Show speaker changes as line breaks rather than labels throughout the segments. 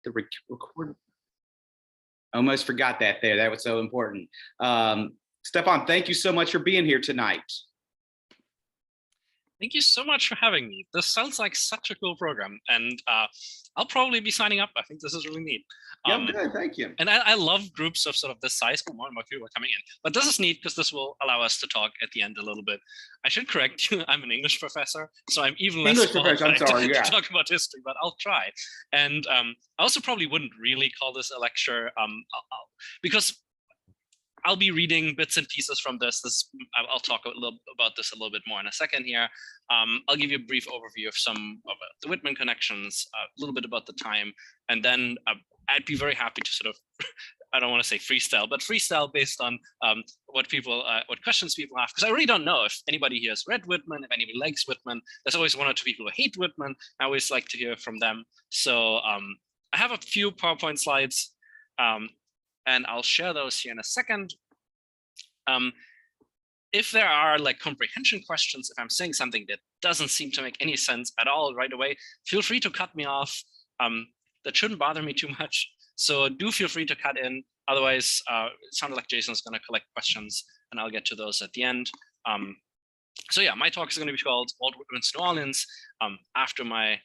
the record. Almost forgot that there. That was so important. Stefan, thank you so much for being here tonight.
Thank you so much for having me. This sounds like such a cool program, and I'll probably be signing up. I think this is really neat.
Yeah, good. Thank you.
And I love groups of sort of this size. More and more people are coming in. But this is neat because this will allow us to talk at the end a little bit. I should correct you. I'm an English professor, so I'm even less
English professor. I'm sorry.
to talk about history, but I'll try. And I also probably wouldn't really call this a lecture because I'll be reading bits and pieces from this. I'll talk a little about this a little bit more in a second here. I'll give you a brief overview of some of the Whitman connections, a little bit about the time, and then I'd be very happy to sort of, I don't want to say freestyle, but freestyle based on what questions people have, because I really don't know if anybody here has read Whitman, if anybody likes Whitman. There's always one or two people who hate Whitman. I always like to hear from them. So I have a few PowerPoint slides. And I'll share those here in a second. If there are like comprehension questions, if I'm saying something that doesn't seem to make any sense at all right away, feel free to cut me off. That shouldn't bother me too much. So do feel free to cut in. Otherwise, it sounded like Jason's going to collect questions, and I'll get to those at the end. So yeah, my talk is going to be called Walt Whitman's New Orleans. After my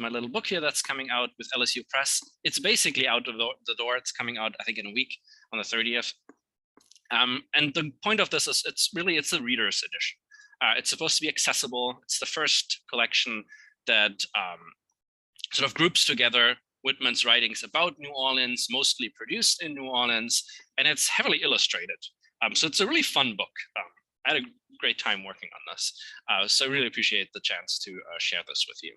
little book here that's coming out with LSU Press. It's basically out of the door. It's coming out, I think, in a week on the 30th. And the point of this is it's a reader's edition. It's supposed to be accessible. It's the first collection that sort of groups together Whitman's writings about New Orleans, mostly produced in New Orleans, and it's heavily illustrated. So it's a really fun book. I had a great time working on this. So I really appreciate the chance to share this with you.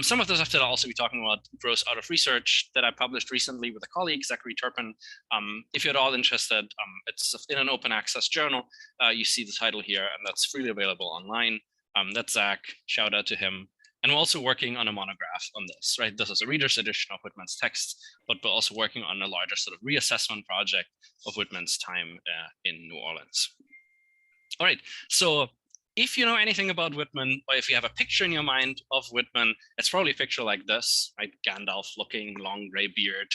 Some of the stuff that I'll also be talking about grows out of research that I published recently with a colleague, Zachary Turpin. If you're at all interested, it's in an open access journal. You see the title here, and that's freely available online. That's Zach, shout out to him. And we're also working on a monograph on this, right? This is a reader's edition of Whitman's texts, but we're also working on a larger sort of reassessment project of Whitman's time in New Orleans. All right, so if you know anything about Whitman, or if you have a picture in your mind of Whitman, it's probably a picture like this, right? Gandalf looking, long gray beard.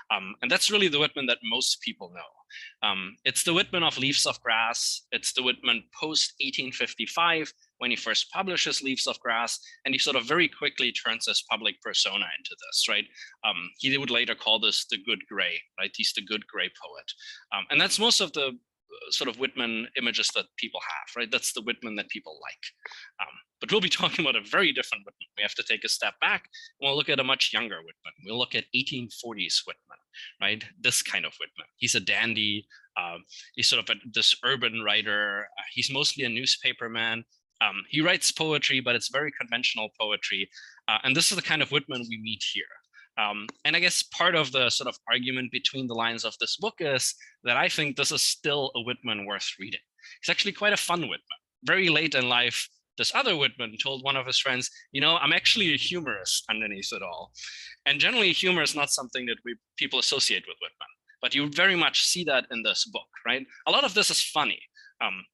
And that's really the Whitman that most people know. It's the Whitman of Leaves of Grass. It's the Whitman post 1855, when he first publishes Leaves of Grass, and he sort of very quickly turns his public persona into this, right? He would later call this the good gray, right? He's the good gray poet. And that's most of the sort of Whitman images that people have, right? That's the Whitman that people like. But we'll be talking about a very different Whitman. We have to take a step back and we'll look at a much younger Whitman. We'll look at 1840s Whitman, right? This kind of Whitman. He's a dandy. He's sort of this urban writer. He's mostly a newspaperman. He writes poetry, but it's very conventional poetry. And this is the kind of Whitman we meet here. And I guess part of the sort of argument between the lines of this book is that I think this is still a Whitman worth reading. It's actually quite a fun Whitman. Very late in life, this other Whitman told one of his friends, you know, I'm actually a humorist underneath it all. And generally humor is not something that people associate with Whitman, but you very much see that in this book, right? A lot of this is funny.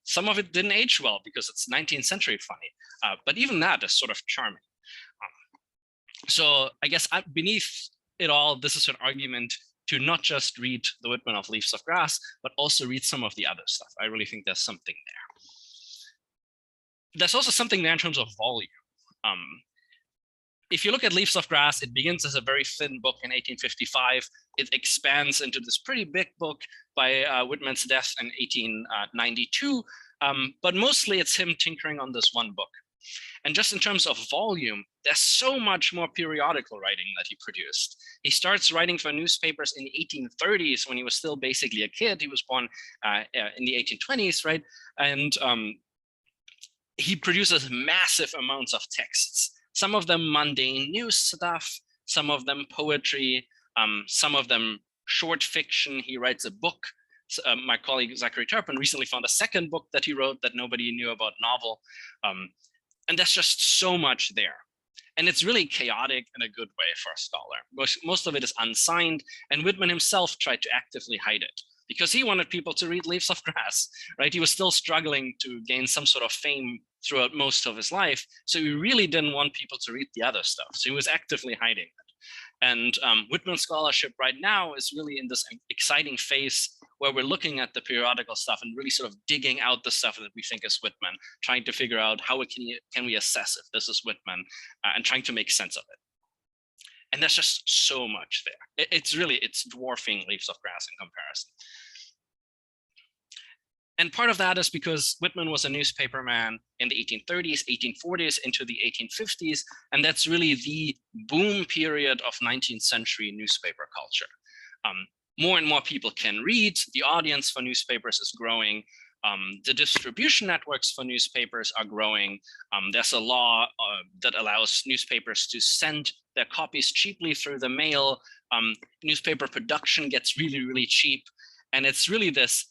Some of it didn't age well because it's 19th century funny, but even that is sort of charming. So I guess beneath it all, this is an argument to not just read the Whitman of Leaves of Grass, but also read some of the other stuff. I really think there's something there. There's also something there in terms of volume. If you look at Leaves of Grass, it begins as a very thin book in 1855. It expands into this pretty big book by Whitman's death in 1892. But mostly it's him tinkering on this one book. And just in terms of volume, there's so much more periodical writing that he produced. He starts writing for newspapers in the 1830s when he was still basically a kid. He was born in the 1820s, right? And he produces massive amounts of texts, some of them mundane news stuff, some of them poetry, some of them short fiction. He writes a book. My colleague Zachary Turpin recently found a second book that he wrote that nobody knew about, novel. And there's just so much there. And it's really chaotic in a good way for a scholar. Most of it is unsigned, and Whitman himself tried to actively hide it because he wanted people to read Leaves of Grass, right? He was still struggling to gain some sort of fame throughout most of his life. So he really didn't want people to read the other stuff. So he was actively hiding it. And Whitman scholarship right now is really in this exciting phase where we're looking at the periodical stuff and really sort of digging out the stuff that we think is Whitman, trying to figure out how can we assess if this is Whitman, and trying to make sense of it. And there's just so much there. It's dwarfing Leaves of Grass in comparison. And part of that is because Whitman was a newspaperman in the 1830s, 1840s, into the 1850s, and that's really the boom period of 19th century newspaper culture. More and more people can read, the audience for newspapers is growing, the distribution networks for newspapers are growing. There's a law that allows newspapers to send their copies cheaply through the mail. Newspaper production gets really, really cheap, and it's really this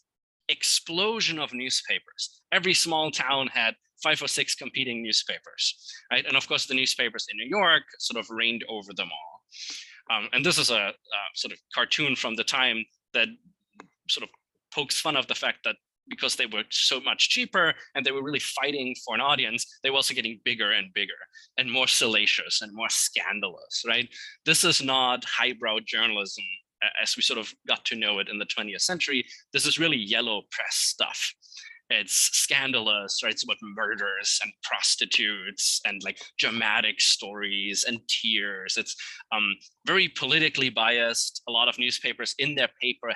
explosion of newspapers. Every small town had 5 or 6 competing newspapers, right? And of course, the newspapers in New York sort of reigned over them all. And this is a sort of cartoon from the time that sort of pokes fun of the fact that because they were so much cheaper and they were really fighting for an audience, they were also getting bigger and bigger and more salacious and more scandalous, right? This is not highbrow journalism as we sort of got to know it in the 20th century. This is really yellow press stuff. It's scandalous, right? It's about murders and prostitutes and like dramatic stories and tears. It's very politically biased. A lot of newspapers in their paper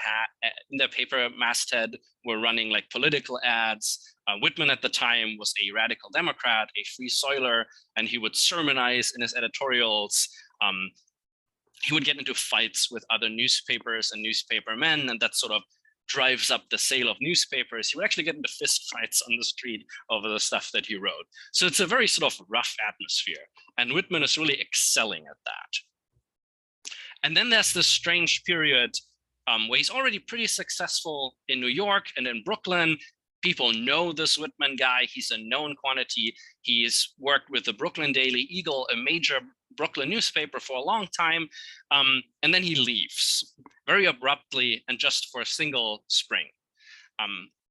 masthead were running like political ads. Whitman at the time was a radical Democrat, a free soiler, and he would sermonize in his editorials. He would get into fights with other newspapers and newspapermen, and that sort of drives up the sale of newspapers. He would actually get into fist fights on the street over the stuff that he wrote. So it's a very sort of rough atmosphere, and Whitman is really excelling at that. And then there's this strange period where he's already pretty successful in New York and in Brooklyn. People know this Whitman guy. He's a known quantity. He's worked with the Brooklyn Daily Eagle, a major Brooklyn newspaper, for a long time. And then he leaves very abruptly and just for a single spring.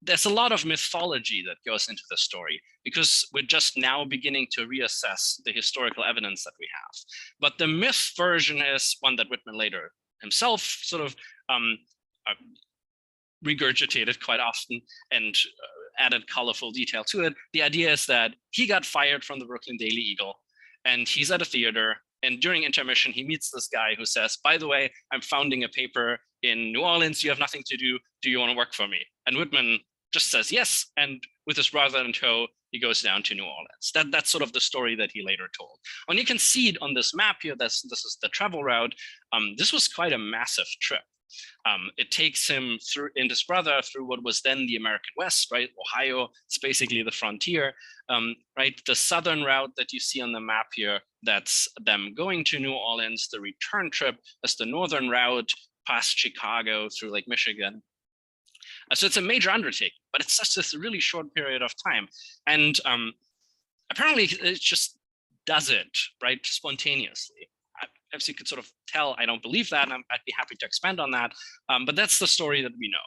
There's a lot of mythology that goes into the story because we're just now beginning to reassess the historical evidence that we have. But the myth version is one that Whitman later himself sort of regurgitated quite often and added colorful detail to it. The idea is that he got fired from the Brooklyn Daily Eagle and he's at a theater, and during intermission, he meets this guy who says, by the way, I'm founding a paper in New Orleans. You have nothing to do. Do you want to work for me? And Whitman just says yes. And with his brother in tow, he goes down to New Orleans. That's sort of the story that he later told. And you can see it on this map here. This is the travel route. This was quite a massive trip. It takes him and his brother through what was then the American West, right? Ohio, it's basically the frontier, right? The southern route that you see on the map here, that's them going to New Orleans. The return trip is the northern route past Chicago through Lake Michigan. So it's a major undertaking, but it's such this really short period of time. And apparently it just does it, right? Spontaneously. As you could sort of tell, I don't believe that, and I'd be happy to expand on that. But that's the story that we know.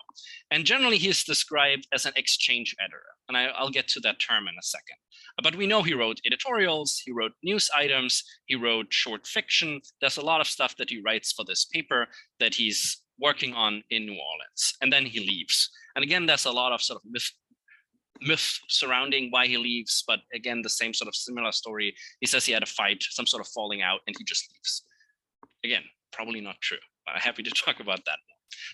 And generally, he's described as an exchange editor, and I'll get to that term in a second. But we know he wrote editorials, he wrote news items, he wrote short fiction. There's a lot of stuff that he writes for this paper that he's working on in New Orleans, and then he leaves. And again, there's a lot of sort of myth surrounding why he leaves, but again, the same sort of similar story. He says he had a fight, some sort of falling out, and he just leaves. Again, probably not true, but I'm happy to talk about that.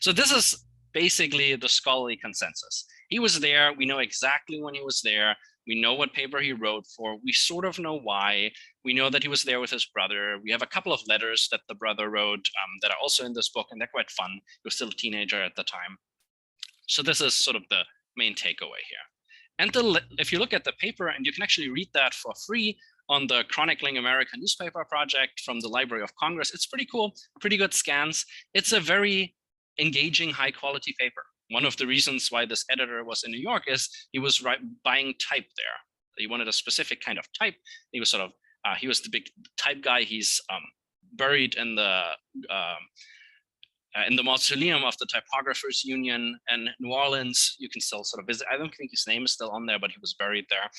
So this is basically the scholarly consensus. He was there. We know exactly when he was there. We know what paper he wrote for. We sort of know why. We know that he was there with his brother. We have a couple of letters that the brother wrote that are also in this book, and they're quite fun. He was still a teenager at the time. So this is sort of the main takeaway here. And if you look at the paper, and you can actually read that for free on the Chronicling American Newspaper Project from the Library of Congress. It's pretty cool, pretty good scans. It's a very engaging, high quality paper. One of the reasons why this editor was in New York is he was buying type there. He wanted a specific kind of type. He was sort of, he was the big type guy. He's buried in the in the mausoleum of the Typographers Union in New Orleans. You can still sort of visit. I don't think his name is still on there, but he was buried there.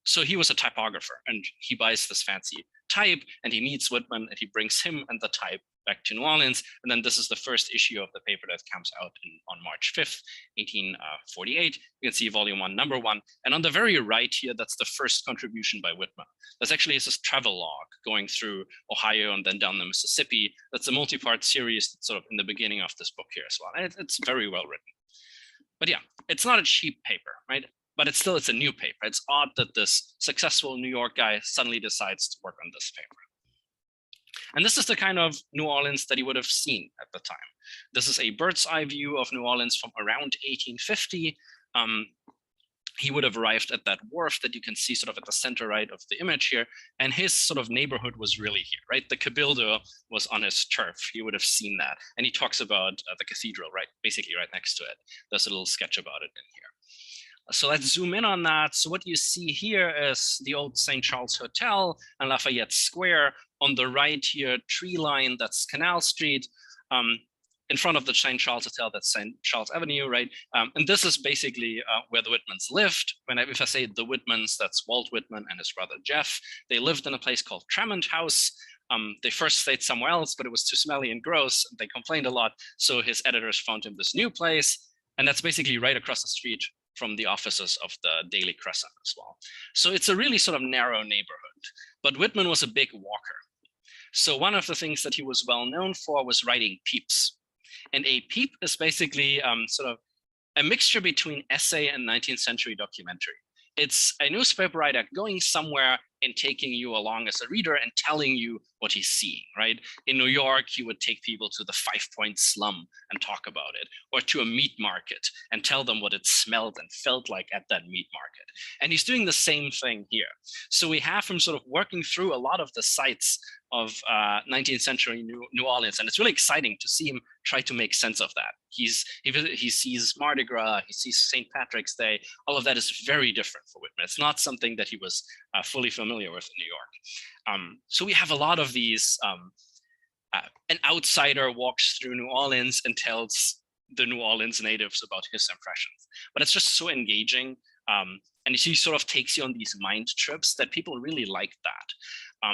So he was a typographer, and he buys this fancy type, and he meets Whitman, and he brings him and the type back to New Orleans. And then this is the first issue of the paper that comes out on March 5th, 1848. You can see volume 1, number 1. And on the very right here, that's the first contribution by Whitman. That's actually this travel log going through Ohio and then down the Mississippi. That's a multi-part series that's sort of in the beginning of this book here as well. And it's very well written. But yeah, it's not a cheap paper, right? But it's a new paper. It's odd that this successful New York guy suddenly decides to work on this paper. And this is the kind of New Orleans that he would have seen at the time. This is a bird's eye view of New Orleans from around 1850. He would have arrived at that wharf that you can see sort of at the center right of the image here. And his sort of neighborhood was really here, right? The Cabildo was on his turf. He would have seen that. And he talks about the cathedral, right? Basically right next to it. There's a little sketch about it in here. So let's zoom in on that. So what you see here is the old St. Charles Hotel and Lafayette Square. On the right here, tree line, that's Canal Street. In front of the St. Charles Hotel, that's St. Charles Avenue, right? And this is basically where the Whitmans lived. If I say the Whitmans, that's Walt Whitman and his brother Jeff. They lived in a place called Tremont House. They first stayed somewhere else, but it was too smelly and gross. They complained a lot. So his editors found him this new place. And that's basically right across the street from the offices of the Daily Crescent as well. So it's a really sort of narrow neighborhood. But Whitman was a big walker. So one of the things that he was well known for was writing peeps. And a peep is basically sort of a mixture between essay and 19th century documentary. It's a newspaper writer going somewhere and taking you along as a reader and telling you what he's seeing, right? In New York, he would take people to the 5 Point slum and talk about it, or to a meat market and tell them what it smelled and felt like at that meat market. And he's doing the same thing here. So we have him sort of working through a lot of the sites of 19th century New Orleans. And it's really exciting to see him try to make sense of that. He sees Mardi Gras, he sees St. Patrick's Day. All of that is very different for Whitman. It's not something that he was fully familiar with in New York. So we have a lot of these, an outsider walks through New Orleans and tells the New Orleans natives about his impressions. But it's just so engaging. And he sort of takes you on these mind trips that people really liked that.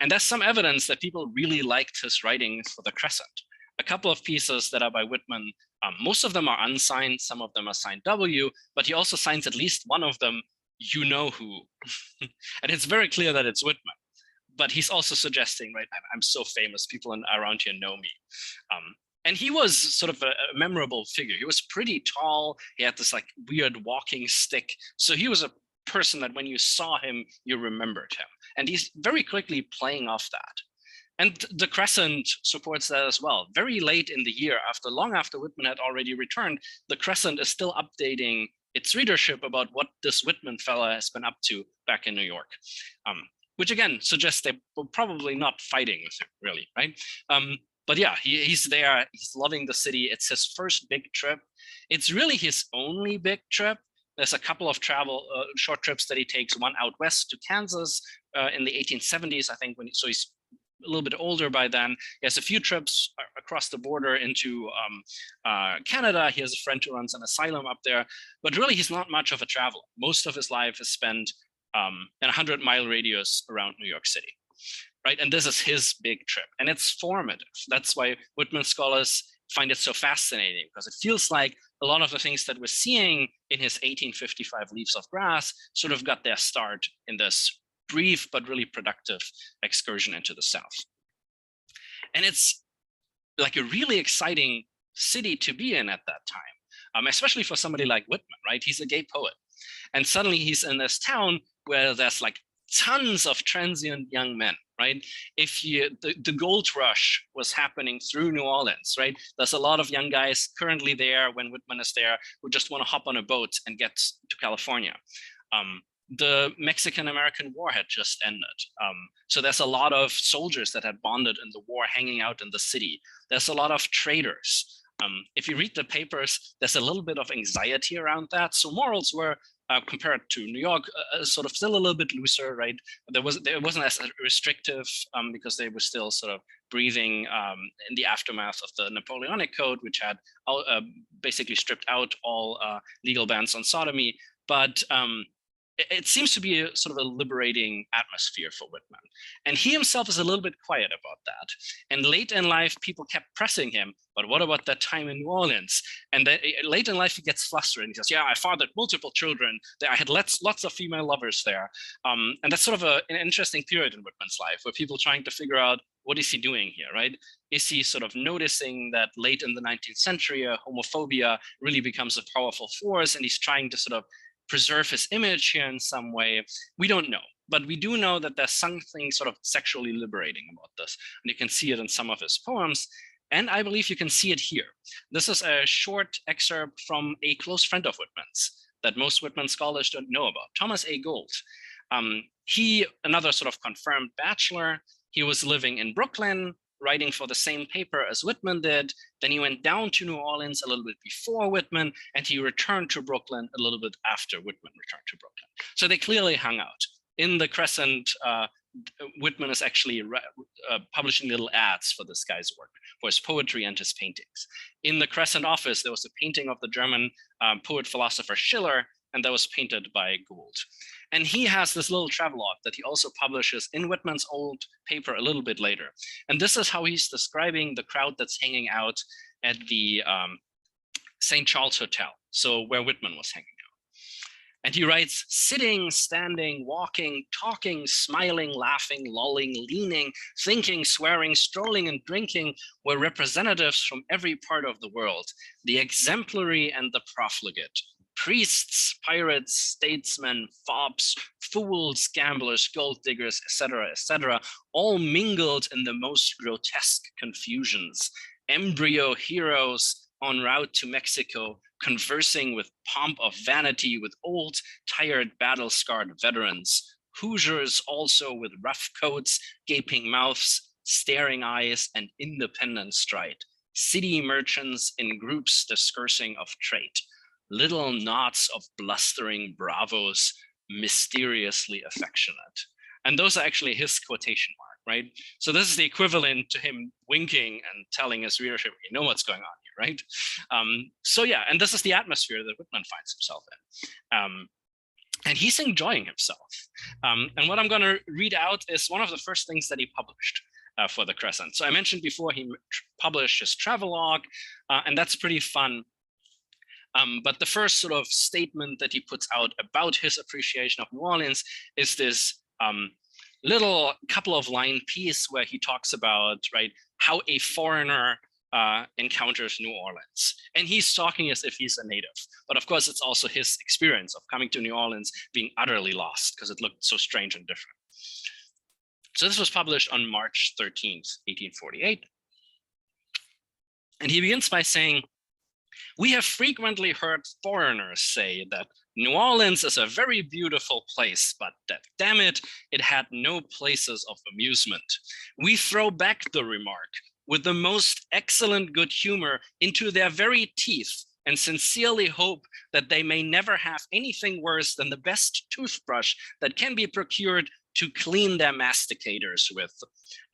And there's some evidence that people really liked his writings for the Crescent. A couple of pieces that are by Whitman, most of them are unsigned, some of them are signed W, but he also signs at least one of them, you know who. And it's very clear that it's Whitman. But he's also suggesting, right, I'm so famous, people around here know me. And he was sort of a memorable figure. He was pretty tall. He had this like weird walking stick. So he was a person that when you saw him, you remembered him. And he's very quickly playing off that. And the Crescent supports that as well. Very late in the year, long after Whitman had already returned, the Crescent is still updating its readership about what this Whitman fella has been up to back in New York. Which again suggests they were probably not fighting with him, really, right? But yeah, he's there, he's loving the city. It's his first big trip. It's really his only big trip. There's a couple of short trips that he takes, one out west to Kansas in the 1870s, I think, so he's a little bit older by then. He has a few trips across the border into Canada. He has a friend who runs an asylum up there, but really he's not much of a traveler. Most of his life is spent in a 100-mile radius around New York City, right? And this is his big trip, and it's formative. That's why Whitman scholars find it so fascinating, because it feels like a lot of the things that we're seeing in his 1855 Leaves of Grass sort of got their start in this brief but really productive excursion into the South. And it's like a really exciting city to be in at that time, especially for somebody like Whitman, right? He's a gay poet. And suddenly he's in this town where there's like tons of transient young men, right? The gold rush was happening through New Orleans, right? There's a lot of young guys currently there when Whitman is there who just want to hop on a boat and get to California. The Mexican-American War had just ended. So there's a lot of soldiers that had bonded in the war hanging out in the city. There's a lot of traders. If you read the papers, there's a little bit of anxiety around that. So morals were compared to New York, sort of still a little bit looser, right? There wasn't as restrictive because they were still sort of breathing in the aftermath of the Napoleonic Code, which had basically stripped out all legal bans on sodomy. But it seems to be a sort of a liberating atmosphere for Whitman. And he himself is a little bit quiet about that. And late in life, people kept pressing him, but what about that time in New Orleans? And then late in life, he gets flustered and he says, yeah, I fathered multiple children. I had lots of female lovers there. And that's sort of an interesting period in Whitman's life where people are trying to figure out, what is he doing here, right? Is he sort of noticing that late in the 19th century, homophobia really becomes a powerful force and he's trying to sort of preserve his image here in some way? We don't know, but we do know that there's something sort of sexually liberating about this. And you can see it in some of his poems. And I believe you can see it here. This is a short excerpt from a close friend of Whitman's that most Whitman scholars don't know about, Thomas A. Gould. He, another sort of confirmed bachelor, he was living in Brooklyn, writing for the same paper as Whitman did. Then he went down to New Orleans a little bit before Whitman, and he returned to Brooklyn a little bit after Whitman returned to Brooklyn. So they clearly hung out. In the Crescent, Whitman is actually publishing little ads for this guy's work, for his poetry and his paintings. In the Crescent office, there was a painting of the German poet-philosopher Schiller, and that was painted by Gould. And he has this little travelogue that he also publishes in Whitman's old paper a little bit later. And this is how he's describing the crowd that's hanging out at the St. Charles Hotel, so where Whitman was hanging out. And he writes, sitting, standing, walking, talking, smiling, laughing, lolling, leaning, thinking, swearing, strolling, and drinking were representatives from every part of the world, the exemplary and the profligate, priests, pirates, statesmen, fops, fools, gamblers, gold diggers, etc., all mingled in the most grotesque confusions. Embryo heroes en route to Mexico, conversing with pomp of vanity with old, tired, battle-scarred veterans. Hoosiers also with rough coats, gaping mouths, staring eyes, and independent stride. City merchants in groups discoursing of trade. Little knots of blustering bravos, mysteriously affectionate. And those are actually his quotation mark, right? So this is the equivalent to him winking and telling his readership, you know what's going on here, right? So yeah, and this is the atmosphere that Whitman finds himself in. And he's enjoying himself. And what I'm gonna read out is one of the first things that he published for the Crescent. So I mentioned before he published his travelogue, and that's pretty fun. But the first sort of statement that he puts out about his appreciation of New Orleans is this little couple of line piece where he talks about, right, how a foreigner encounters New Orleans. And he's talking as if he's a native. But of course, it's also his experience of coming to New Orleans being utterly lost because it looked so strange and different. So this was published on March 13th, 1848. And he begins by saying, we have frequently heard foreigners say that New Orleans is a very beautiful place, but that, damn it, it had no places of amusement. We throw back the remark with the most excellent good humor into their very teeth and sincerely hope that they may never have anything worse than the best toothbrush that can be procured to clean their masticators with.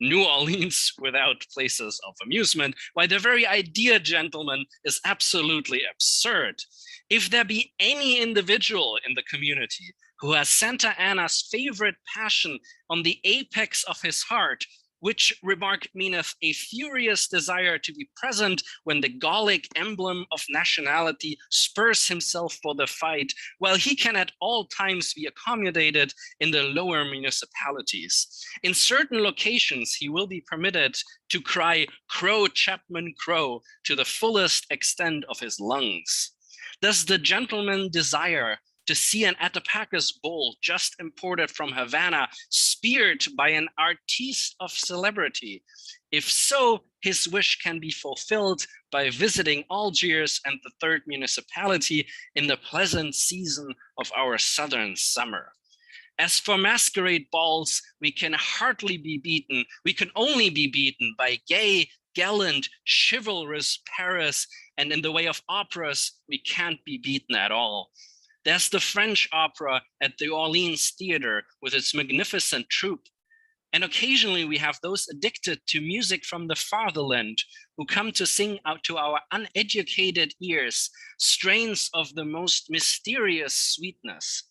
New Orleans without places of amusement, why the very idea, gentlemen, is absolutely absurd. If there be any individual in the community who has Santa Anna's favorite passion on the apex of his heart, which remark meaneth a furious desire to be present when the Gallic emblem of nationality spurs himself for the fight, while he can at all times be accommodated in the lower municipalities. In certain locations, he will be permitted to cry, "Crow, Chapman, crow," to the fullest extent of his lungs. Does the gentleman desire to see an Attapacus bull just imported from Havana speared by an artiste of celebrity? If so, his wish can be fulfilled by visiting Algiers and the third municipality in the pleasant season of our southern summer. As for masquerade balls, we can hardly be beaten. We can only be beaten by gay, gallant, chivalrous Paris, and in the way of operas, we can't be beaten at all. There's the French opera at the Orleans Theater with its magnificent troupe. And occasionally we have those addicted to music from the fatherland who come to sing out to our uneducated ears strains of the most mysterious sweetness.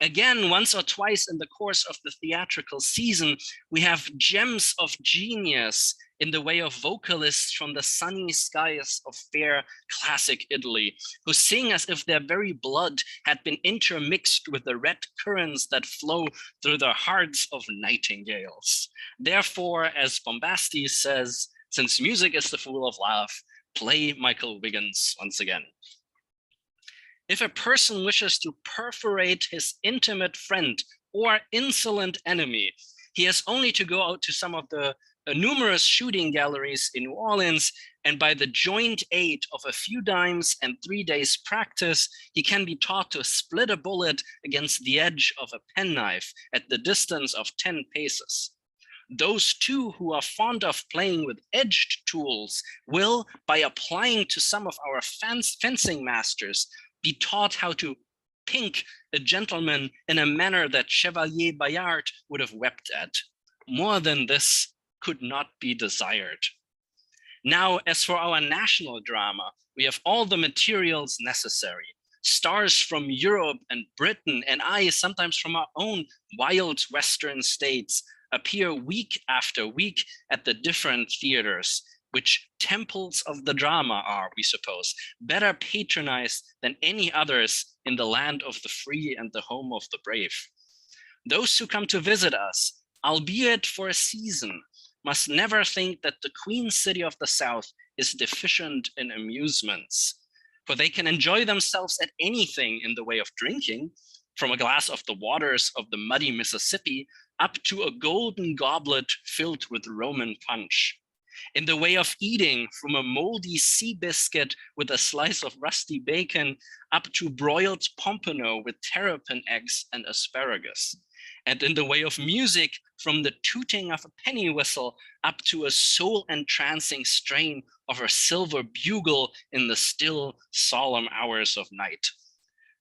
Again, once or twice in the course of the theatrical season, we have gems of genius in the way of vocalists from the sunny skies of fair classic Italy, who sing as if their very blood had been intermixed with the red currents that flow through the hearts of nightingales. Therefore, as Bombastes says, since music is the fool of love, play Michael Wiggins once again. If a person wishes to perforate his intimate friend or insolent enemy, he has only to go out to some of the numerous shooting galleries in New Orleans, and by the joint aid of a few dimes and 3 days practice, he can be taught to split a bullet against the edge of a penknife at the distance of 10 paces. Those too who are fond of playing with edged tools will, by applying to some of our fencing masters, be taught how to pink a gentleman in a manner that Chevalier Bayard would have wept at. More than this could not be desired. Now, as for our national drama, we have all the materials necessary. Stars from Europe and Britain, and sometimes from our own wild Western states, appear week after week at the different theaters, which temples of the drama are, we suppose, better patronized than any others in the land of the free and the home of the brave. Those who come to visit us, albeit for a season, must never think that the Queen City of the South is deficient in amusements, for they can enjoy themselves at anything in the way of drinking, from a glass of the waters of the muddy Mississippi up to a golden goblet filled with Roman punch. In the way of eating, from a moldy sea biscuit with a slice of rusty bacon up to broiled pompano with terrapin eggs and asparagus. And in the way of music, from the tooting of a penny whistle up to a soul-entrancing strain of a silver bugle in the still, solemn hours of night.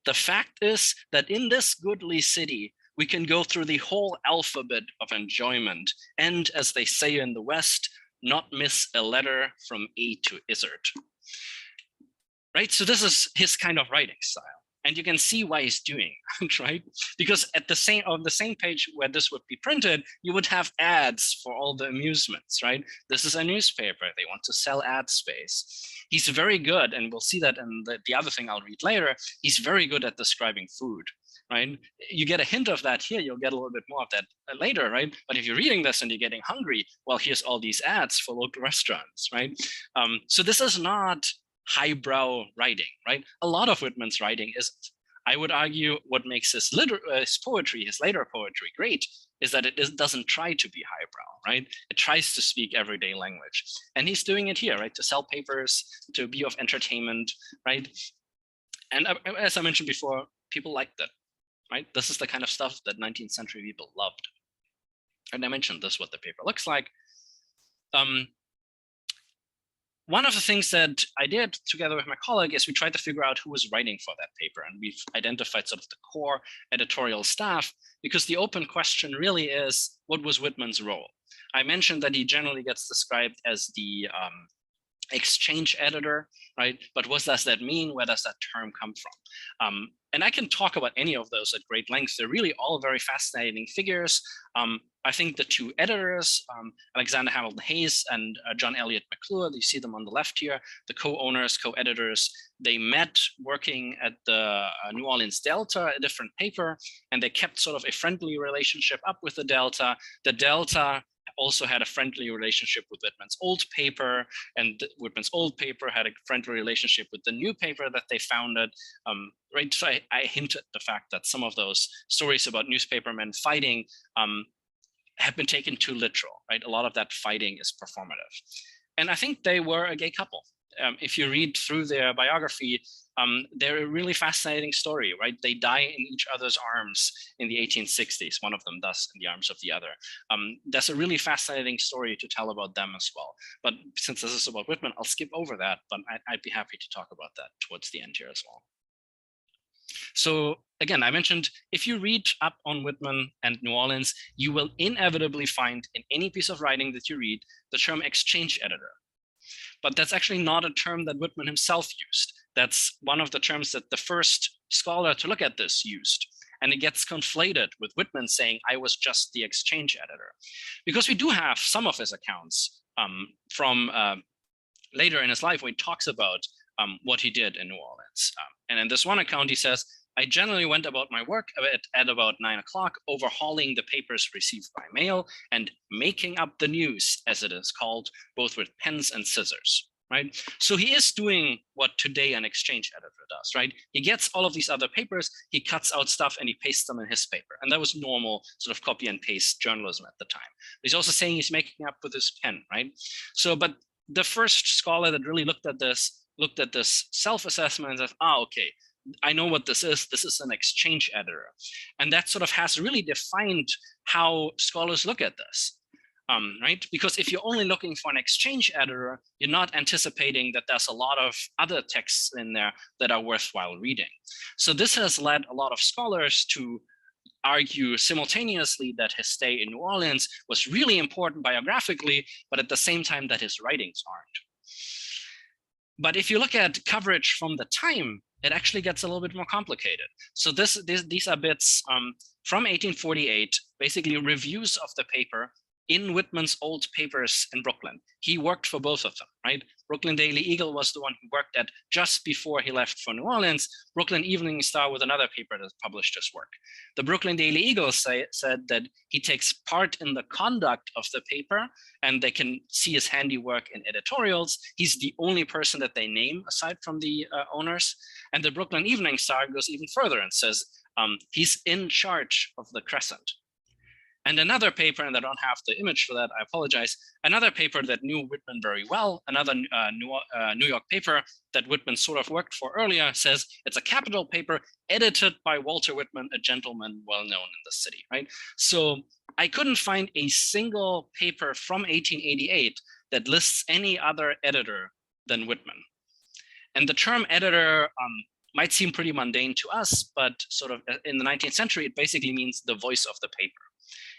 The fact is that in this goodly city, we can go through the whole alphabet of enjoyment, and as they say in the West, not miss a letter from A to Izzard. Right, so this is his kind of writing style. And you can see why he's doing it, right? Because on the same page where this would be printed, you would have ads for all the amusements, right? This is a newspaper, they want to sell ad space. He's very good, and we'll see that in the other thing I'll read later, he's very good at describing food, right? You get a hint of that here, you'll get a little bit more of that later, right? But if you're reading this and you're getting hungry, well, here's all these ads for local restaurants, right? So this is not highbrow writing, right? A lot of Whitman's writing isn't. I would argue what makes his poetry, his later poetry, great is that it doesn't try to be highbrow, right? It tries to speak everyday language. And he's doing it here, right? To sell papers, to be of entertainment, right? And as I mentioned before, people liked it, right? This is the kind of stuff that 19th century people loved. And I mentioned this, what the paper looks like. One of the things that I did together with my colleague is we tried to figure out who was writing for that paper, and we've identified sort of the core editorial staff, because the open question really is, what was Whitman's role? I mentioned that he generally gets described as the exchange editor, right? But what does that mean? Where does that term come from? And I can talk about any of those at great length. They're really all very fascinating figures. I think the two editors, Alexander Hamilton Hayes and John Elliott McClure, you see them on the left here, the co-owners, co-editors, they met working at the New Orleans Delta, a different paper, and they kept sort of a friendly relationship up with the Delta. The Delta also had a friendly relationship with Whitman's old paper, and Whitman's old paper had a friendly relationship with the new paper that they founded. Right, so I hinted at the fact that some of those stories about newspapermen fighting have been taken too literal, right? A lot of that fighting is performative. And I think they were a gay couple. If you read through their biography, they're a really fascinating story, right? They die in each other's arms in the 1860s. One of them does in the arms of the other. That's a really fascinating story to tell about them as well. But since this is about Whitman, I'll skip over that, but I'd be happy to talk about that towards the end here as well. So again, I mentioned if you read up on Whitman and New Orleans, you will inevitably find in any piece of writing that you read the term exchange editor. But that's actually not a term that Whitman himself used. That's one of the terms that the first scholar to look at this used. And it gets conflated with Whitman saying, I was just the exchange editor. Because we do have some of his accounts from later in his life where he talks about what he did in New Orleans. And in this one account, he says, I generally went about my work at about 9 o'clock, overhauling the papers received by mail and making up the news, as it is called, both with pens and scissors, right? So he is doing what today an exchange editor does, right? He gets all of these other papers, he cuts out stuff and he pastes them in his paper. And that was normal sort of copy and paste journalism at the time. He's also saying he's making up with his pen, right? So, but the first scholar that really looked at this self-assessment and says, okay, I know what this is. This is an exchange editor. And that sort of has really defined how scholars look at this, right? Because if you're only looking for an exchange editor, you're not anticipating that there's a lot of other texts in there that are worthwhile reading. So this has led a lot of scholars to argue simultaneously that his stay in New Orleans was really important biographically, but at the same time that his writings aren't. But if you look at coverage from the time, it actually gets a little bit more complicated. So these are bits from 1848, basically reviews of the paper in Whitman's old papers in Brooklyn. He worked for both of them, right? Brooklyn Daily Eagle was the one he worked at just before he left for New Orleans. Brooklyn Evening Star was another paper that published his work. The Brooklyn Daily Eagle said that he takes part in the conduct of the paper and they can see his handiwork in editorials. He's the only person that they name aside from the owners. And the Brooklyn Evening Star goes even further and says he's in charge of the Crescent. And another paper, and I don't have the image for that, I apologize, another paper that knew Whitman very well, another New York paper that Whitman sort of worked for earlier, says it's a capital paper edited by Walter Whitman, a gentleman well known in the city, right? So I couldn't find a single paper from 1888 that lists any other editor than Whitman. And the term editor might seem pretty mundane to us, but sort of in the 19th century, it basically means the voice of the paper.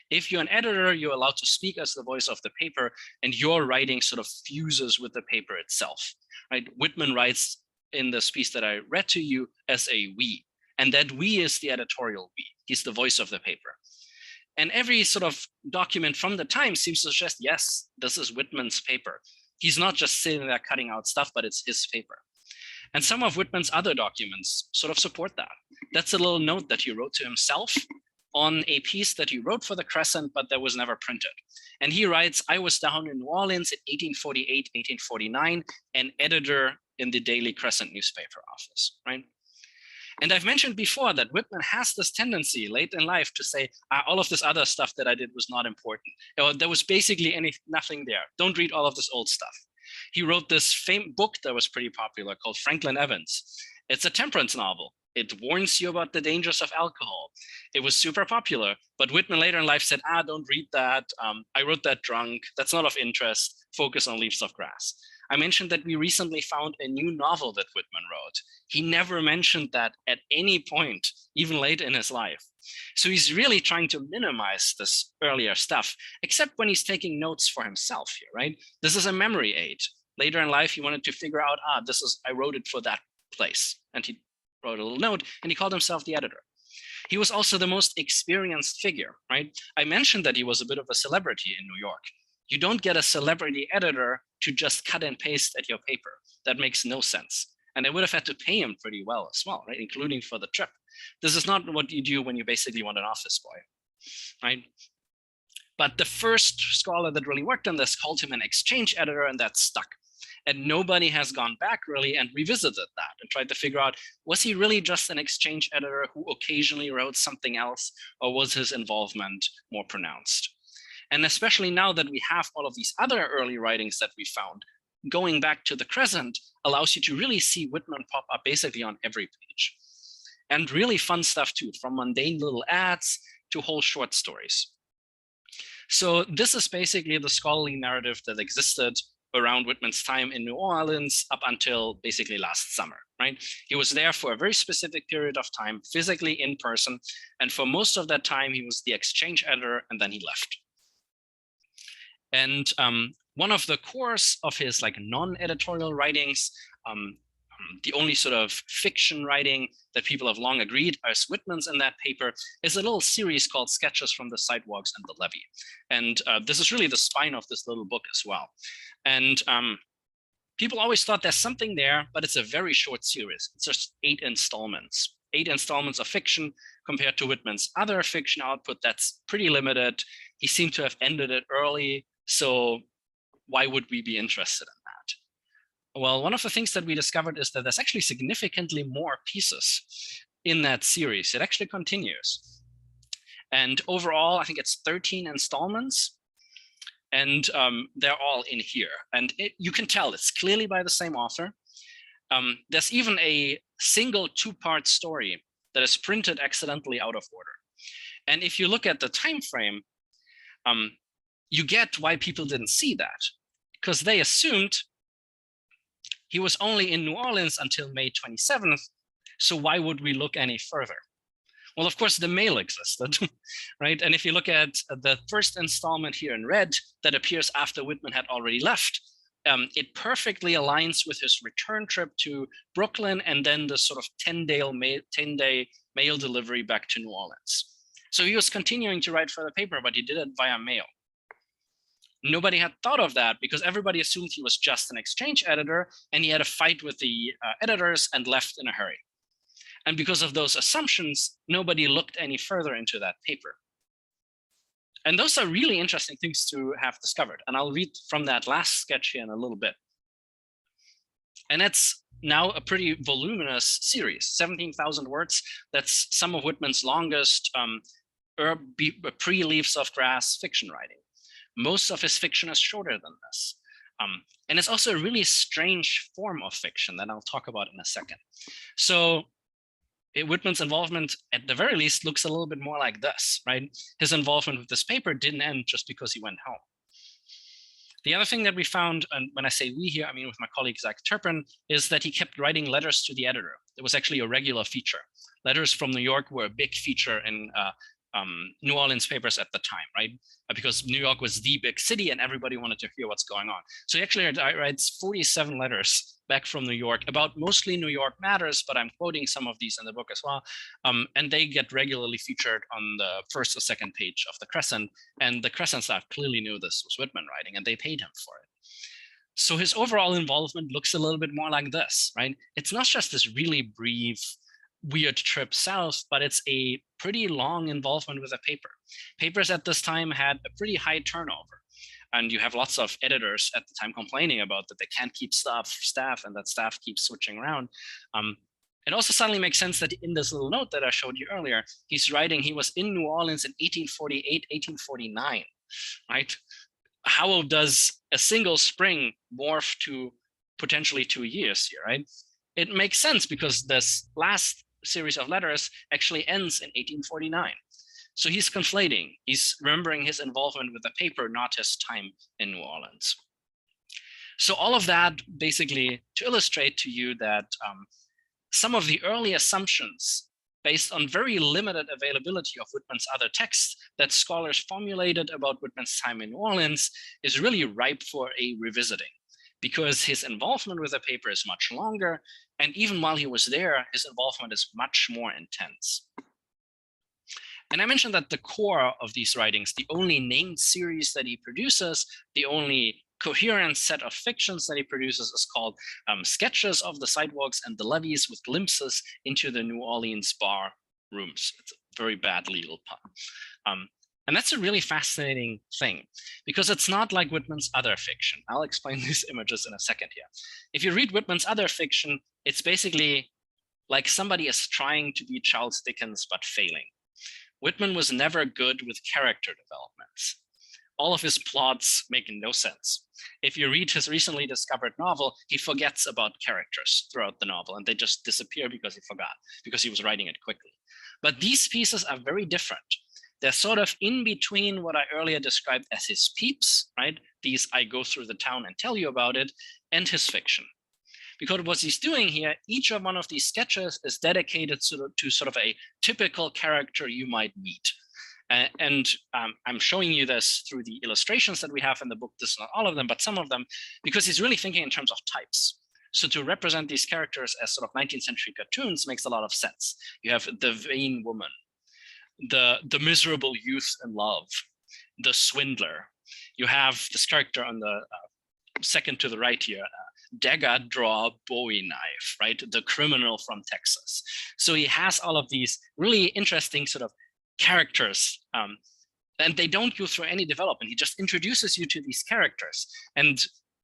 If you're an editor, you're allowed to speak as the voice of the paper, and your writing sort of fuses with the paper itself, right? Whitman writes in this piece that I read to you as a we, and that we is the editorial we. He's the voice of the paper. And every sort of document from the time seems to suggest, yes, this is Whitman's paper. He's not just sitting there cutting out stuff, but it's his paper. And some of Whitman's other documents sort of support that. That's a little note that he wrote to himself on a piece that he wrote for the Crescent, but that was never printed. And he writes, I was down in New Orleans in 1848, 1849, an editor in the Daily Crescent newspaper office, right? And I've mentioned before that Whitman has this tendency late in life to say, all of this other stuff that I did was not important. There was basically nothing there. Don't read all of this old stuff. He wrote this famous book that was pretty popular called Franklin Evans. It's a temperance novel. It warns you about the dangers of alcohol. It was super popular, but Whitman later in life said, don't read that. I wrote that drunk. That's not of interest. Focus on Leaves of Grass. I mentioned that we recently found a new novel that Whitman wrote. He never mentioned that at any point, even late in his life. So he's really trying to minimize this earlier stuff, except when he's taking notes for himself here, right? This is a memory aid. Later in life, he wanted to figure out, I wrote it for that place. And he wrote a little note, and he called himself the editor. He was also the most experienced figure, right? I mentioned that he was a bit of a celebrity in New York. You don't get a celebrity editor to just cut and paste at your paper. That makes no sense. And they would have had to pay him pretty well as well, right? Including for the trip. This is not what you do when you basically want an office boy, right? But the first scholar that really worked on this called him an exchange editor, and that stuck. And nobody has gone back really and revisited that and tried to figure out, was he really just an exchange editor who occasionally wrote something else, or was his involvement more pronounced? And especially now that we have all of these other early writings that we found, going back to the Crescent allows you to really see Whitman pop up basically on every page. And really fun stuff too, from mundane little ads to whole short stories. So this is basically the scholarly narrative that existed around Whitman's time in New Orleans up until basically last summer, right? He was there for a very specific period of time, physically in person. And for most of that time, he was the exchange editor, and then he left. And one of the cores of his like non-editorial writings, the only sort of fiction writing that people have long agreed is Whitman's in that paper, is a little series called Sketches from the Sidewalks and the Levee. And this is really the spine of this little book as well. And people always thought there's something there, but it's a very short series. It's just 8 installments. 8 installments of fiction compared to Whitman's other fiction output that's pretty limited. He seemed to have ended it early, so why would we be interested in that? Well, one of the things that we discovered is that there's actually significantly more pieces in that series. It actually continues. And overall, I think it's 13 installments. And they're all in here. And you can tell it's clearly by the same author. There's even a single 2-part story that is printed accidentally out of order. And if you look at the time frame, you get why people didn't see that, because they assumed he was only in New Orleans until May 27th. So why would we look any further? Well, of course, the mail existed, right? And if you look at the first installment here in red that appears after Whitman had already left, it perfectly aligns with his return trip to Brooklyn and then the sort of 10-day mail delivery back to New Orleans. So he was continuing to write for the paper, but he did it via mail. Nobody had thought of that because everybody assumed he was just an exchange editor and he had a fight with the editors and left in a hurry. And because of those assumptions, nobody looked any further into that paper. And those are really interesting things to have discovered. And I'll read from that last sketch here in a little bit. And that's now a pretty voluminous series, 17,000 words. That's some of Whitman's longest pre-Leaves of Grass fiction writing. Most of his fiction is shorter than this. And it's also a really strange form of fiction that I'll talk about in a second. So Whitman's involvement, at the very least, looks a little bit more like this, right? His involvement with this paper didn't end just because he went home. The other thing that we found, and when I say we here, I mean with my colleague Zach Turpin, is that he kept writing letters to the editor. It was actually a regular feature. Letters from New York were a big feature in New Orleans papers at the time, right? Because New York was the big city and everybody wanted to hear what's going on. So he actually writes 47 letters back from New York about mostly New York matters, but I'm quoting some of these in the book as well. And they get regularly featured on the first or second page of the Crescent. And the Crescent staff clearly knew this was Whitman writing and they paid him for it. So his overall involvement looks a little bit more like this, right? It's not just this really brief, weird trip south, but it's a pretty long involvement with a paper. Papers at this time had a pretty high turnover. And you have lots of editors at the time complaining about that they can't keep staff and that staff keeps switching around. It also suddenly makes sense that in this little note that I showed you earlier, he's writing he was in New Orleans in 1848, 1849, right? How does a single spring morph to potentially 2 years here, right? It makes sense because this last series of letters actually ends in 1849. So he's conflating, he's remembering his involvement with the paper, not his time in New Orleans. So all of that basically to illustrate to you that some of the early assumptions based on very limited availability of Whitman's other texts that scholars formulated about Whitman's time in New Orleans is really ripe for a revisiting, because his involvement with the paper is much longer, and even while he was there, his involvement is much more intense. And I mentioned that the core of these writings, the only named series that he produces, the only coherent set of fictions that he produces is called Sketches of the Sidewalks and the Levees with Glimpses into the New Orleans Bar Rooms. It's a very bad legal pun. And that's a really fascinating thing, because it's not like Whitman's other fiction. I'll explain these images in a second here. If you read Whitman's other fiction, it's basically like somebody is trying to be Charles Dickens, but failing. Whitman was never good with character developments. All of his plots make no sense. If you read his recently discovered novel, he forgets about characters throughout the novel, and they just disappear because he forgot, because he was writing it quickly. But these pieces are very different. They're sort of in between what I earlier described as his peeps, right? These I go through the town and tell you about it, and his fiction. Because what he's doing here, each of one of these sketches is dedicated to sort of a typical character you might meet. And I'm showing you this through the illustrations that we have in the book. This is not all of them, but some of them, because he's really thinking in terms of types. So to represent these characters as sort of 19th century cartoons makes a lot of sense. You have the vain woman, the miserable youth in love, the swindler. You have this character on the second to the right here, dagger draw Bowie knife, right? The criminal from Texas. So he has all of these really interesting sort of characters, and they don't go through any development. He just introduces you to these characters.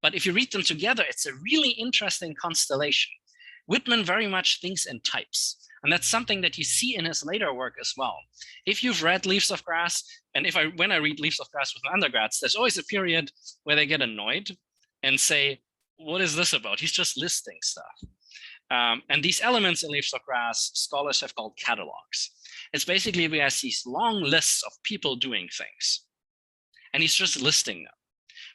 But if you read them together, it's a really interesting constellation. Whitman very much thinks in types. And that's something that you see in his later work as well. If you've read Leaves of Grass, and when I read Leaves of Grass with undergrads, there's always a period where they get annoyed and say, what is this about? He's just listing stuff. And these elements in Leaves of Grass, scholars have called catalogs. It's basically we have these long lists of people doing things, and he's just listing them.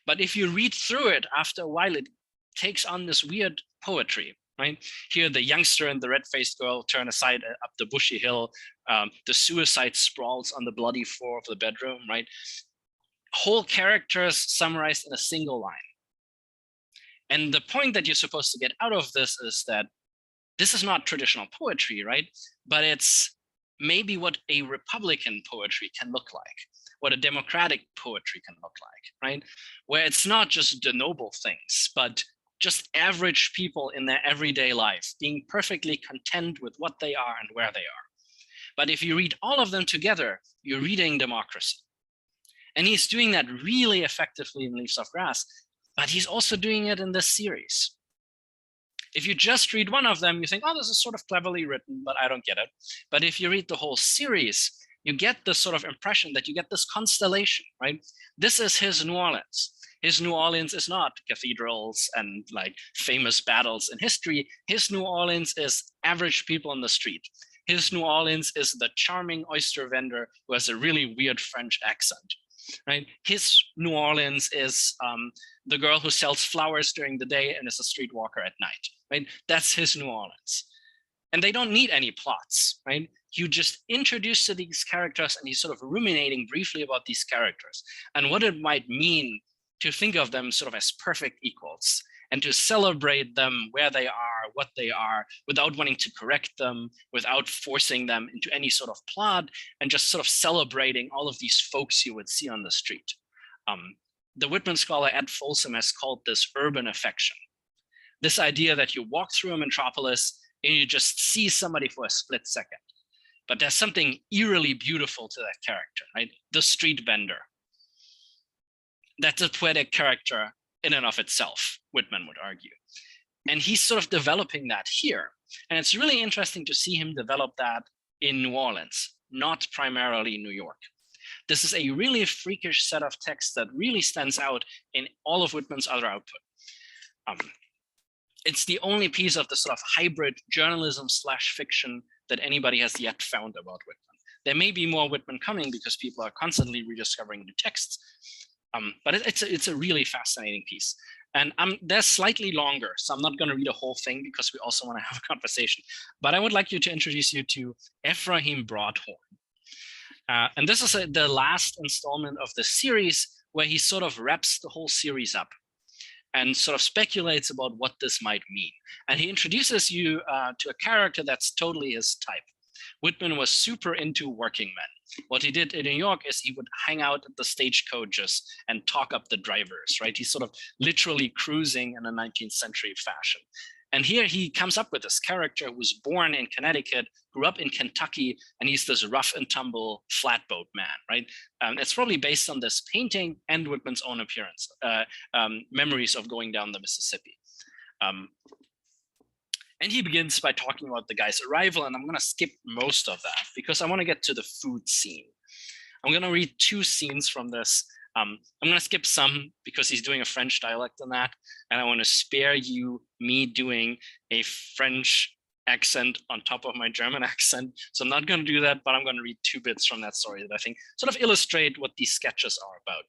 But if you read through it, after a while, it takes on this weird poetry, right? Here, the youngster and the red-faced girl turn aside up the bushy hill. The suicide sprawls on the bloody floor of the bedroom, right? Whole characters summarized in a single line. And the point that you're supposed to get out of this is that this is not traditional poetry, right? But it's maybe what a Republican poetry can look like, what a democratic poetry can look like, right? Where it's not just the noble things, but just average people in their everyday life being perfectly content with what they are and where they are. But if you read all of them together, you're reading democracy. And he's doing that really effectively in Leaves of Grass, but he's also doing it in this series. If you just read one of them, you think, oh, this is sort of cleverly written, but I don't get it. But if you read the whole series, you get this sort of impression that you get this constellation, right? This is his New Orleans. His New Orleans is not cathedrals and like famous battles in history. His New Orleans is average people on the street. His New Orleans is the charming oyster vendor who has a really weird French accent, right? His New Orleans is the girl who sells flowers during the day and is a streetwalker at night, right? That's his New Orleans. And they don't need any plots, right? You just introduce to these characters and he's sort of ruminating briefly about these characters and what it might mean to think of them sort of as perfect equals and to celebrate them where they are, what they are, without wanting to correct them, without forcing them into any sort of plot, and just sort of celebrating all of these folks you would see on the street. The Whitman scholar Ed Folsom has called this urban affection. This idea that you walk through a metropolis and you just see somebody for a split second. But there's something eerily beautiful to that character, right? The street vendor. That's a poetic character in and of itself, Whitman would argue. And he's sort of developing that here. And it's really interesting to see him develop that in New Orleans, not primarily New York. This is a really freakish set of texts that really stands out in all of Whitman's other output. It's the only piece of the sort of hybrid journalism / fiction that anybody has yet found about Whitman. There may be more Whitman coming because people are constantly rediscovering new texts, but it's a really fascinating piece. And they're slightly longer, so I'm not going to read a whole thing because we also want to have a conversation. But I would like to introduce you to Ephraim Broadhorn. And this is the last installment of the series where he sort of wraps the whole series up and sort of speculates about what this might mean. And he introduces you to a character that's totally his type. Whitman was super into working men. What he did in New York is he would hang out at the stagecoaches and talk up the drivers, right? He's sort of literally cruising in a 19th century fashion. And here he comes up with this character who was born in Connecticut, grew up in Kentucky, and he's this rough and tumble flatboat man, right? It's probably based on this painting and Whitman's own appearance, memories of going down the Mississippi. And he begins by talking about the guy's arrival, and I'm going to skip most of that because I want to get to the food scene. I'm going to read 2 scenes from this. I'm going to skip some because he's doing a French dialect in that, and I want to spare you me doing a French accent on top of my German accent. So I'm not going to do that, but I'm going to read 2 bits from that story that I think sort of illustrate what these sketches are about.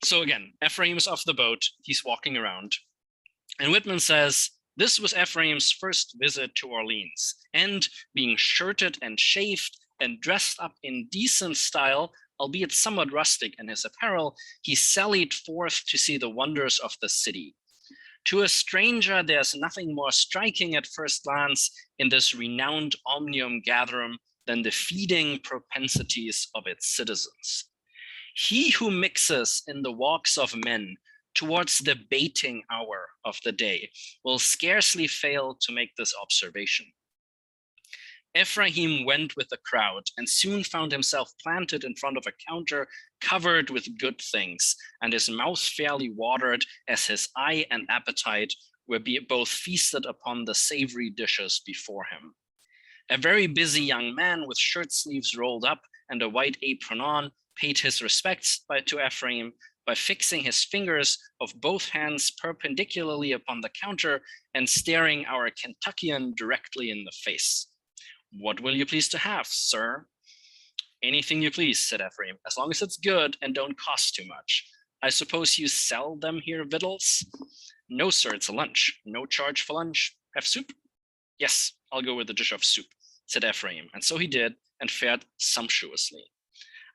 So again, Ephraim is off the boat. He's walking around. And Whitman says, this was Ephraim's first visit to Orleans, and being shirted and shaved and dressed up in decent style, albeit somewhat rustic in his apparel, he sallied forth to see the wonders of the city. To a stranger, there's nothing more striking at first glance in this renowned omnium gatherum than the feeding propensities of its citizens. He who mixes in the walks of men towards the baiting hour of the day will scarcely fail to make this observation. Ephraim went with the crowd and soon found himself planted in front of a counter covered with good things, and his mouth fairly watered as his eye and appetite were both feasted upon the savory dishes before him. A very busy young man with shirt sleeves rolled up and a white apron on paid his respects to Ephraim by fixing his fingers of both hands perpendicularly upon the counter and staring our Kentuckian directly in the face. What will you please to have, sir? Anything you please, said Ephraim, as long as it's good and don't cost too much. I suppose you sell them here, victuals? No, sir, it's a lunch. No charge for lunch. Have soup? Yes, I'll go with a dish of soup, said Ephraim, and so he did, and fared sumptuously.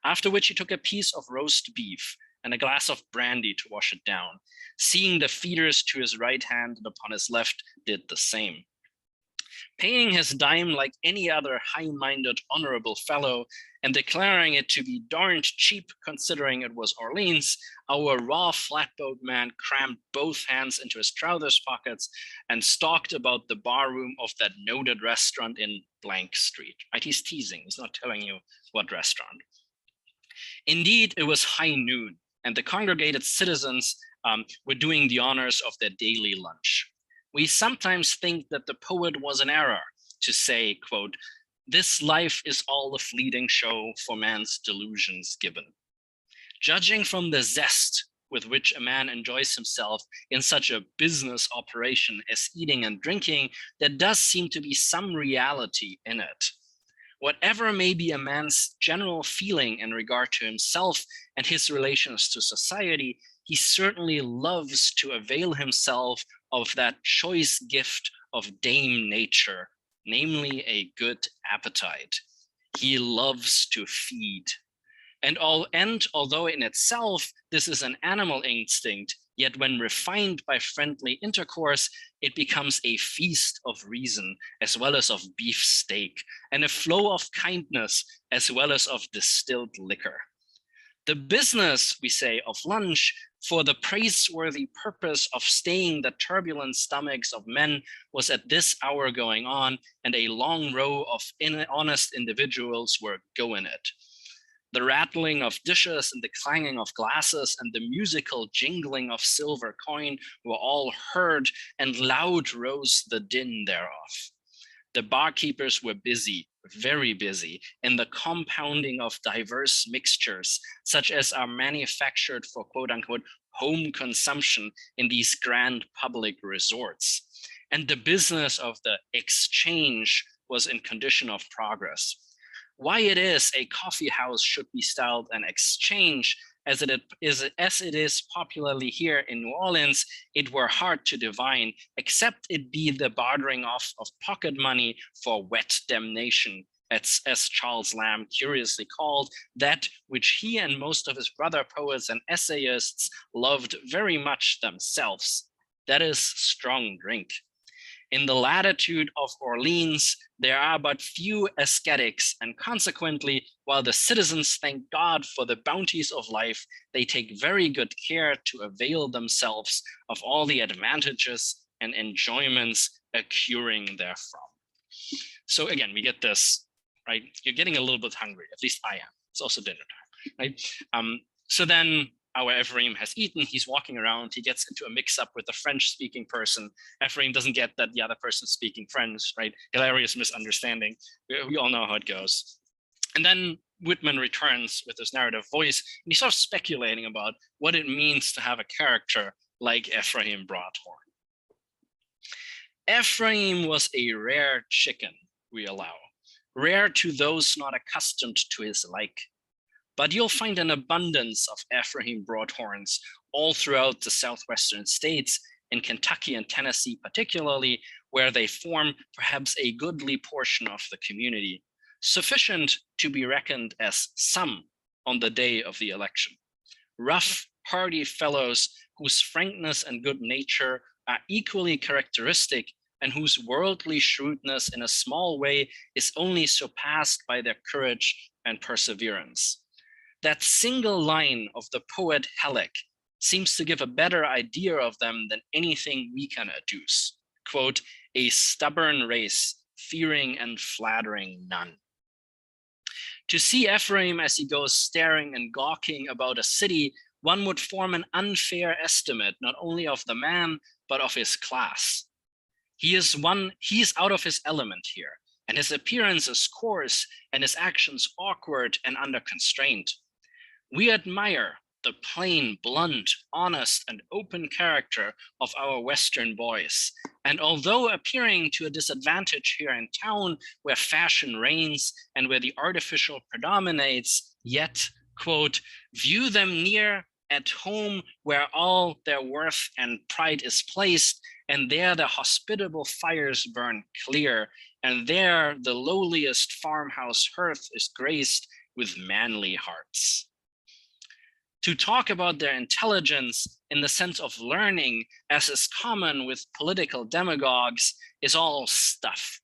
After which he took a piece of roast beef and a glass of brandy to wash it down, seeing the feeders to his right hand and upon his left did the same. Paying his dime like any other high-minded, honorable fellow, and declaring it to be darned cheap considering it was Orleans, our raw flatboat man crammed both hands into his trousers pockets and stalked about the barroom of that noted restaurant in blank street. Right? He's teasing, he's not telling you what restaurant. Indeed, it was high noon, and the congregated citizens were doing the honors of their daily lunch. We sometimes think that the poet was in error to say, quote, this life is all a fleeting show for man's delusions given. Judging from the zest with which a man enjoys himself in such a business operation as eating and drinking, there does seem to be some reality in it. Whatever may be a man's general feeling in regard to himself and his relations to society, he certainly loves to avail himself of that choice gift of Dame Nature, namely a good appetite. He loves to feed. And although in itself this is an animal instinct, yet when refined by friendly intercourse, it becomes a feast of reason as well as of beef steak, and a flow of kindness as well as of distilled liquor. The business, we say, of lunch for the praiseworthy purpose of staying the turbulent stomachs of men was at this hour going on, and a long row of honest individuals were going it. The rattling of dishes and the clanging of glasses and the musical jingling of silver coin were all heard, and loud rose the din thereof. The barkeepers were busy, very busy, in the compounding of diverse mixtures, such as are manufactured for quote unquote home consumption in these grand public resorts. And the business of the exchange was in condition of progress. Why it is a coffee house should be styled an exchange, as it is popularly here in New Orleans, it were hard to divine, except it be the bartering off of pocket money for wet damnation, as Charles Lamb curiously called that which he and most of his brother poets and essayists loved very much themselves. That is strong drink. In the latitude of Orleans, there are but few ascetics, and consequently, while the citizens thank God for the bounties of life, they take very good care to avail themselves of all the advantages and enjoyments accruing therefrom. So again, we get this, right? You're getting a little bit hungry, at least I am. It's also dinner time, right? So then our Ephraim has eaten, he's walking around, he gets into a mix-up with a French-speaking person. Ephraim doesn't get that the other person's speaking French, right? Hilarious misunderstanding. We all know how it goes. And then Whitman returns with his narrative voice, and he's sort of speculating about what it means to have a character like Ephraim Broadhorn. Ephraim was a rare chicken, we allow, rare to those not accustomed to his like. But you'll find an abundance of Ephraim broadhorns all throughout the southwestern states, in Kentucky and Tennessee particularly, where they form perhaps a goodly portion of the community, sufficient to be reckoned as some on the day of the election. Rough, hardy fellows whose frankness and good nature are equally characteristic, and whose worldly shrewdness in a small way is only surpassed by their courage and perseverance. That single line of the poet Halleck seems to give a better idea of them than anything we can adduce. Quote, a stubborn race, fearing and flattering none. To see Ephraim as he goes staring and gawking about a city, one would form an unfair estimate, not only of the man, but of his class. He is out of his element here, and his appearance is coarse and his actions awkward and under constraint. We admire the plain, blunt, honest, and open character of our Western boys. And although appearing to a disadvantage here in town, where fashion reigns and where the artificial predominates, yet, quote, view them near at home where all their worth and pride is placed, and there the hospitable fires burn clear, and there the lowliest farmhouse hearth is graced with manly hearts. To talk about their intelligence in the sense of learning, as is common with political demagogues, is all stuff.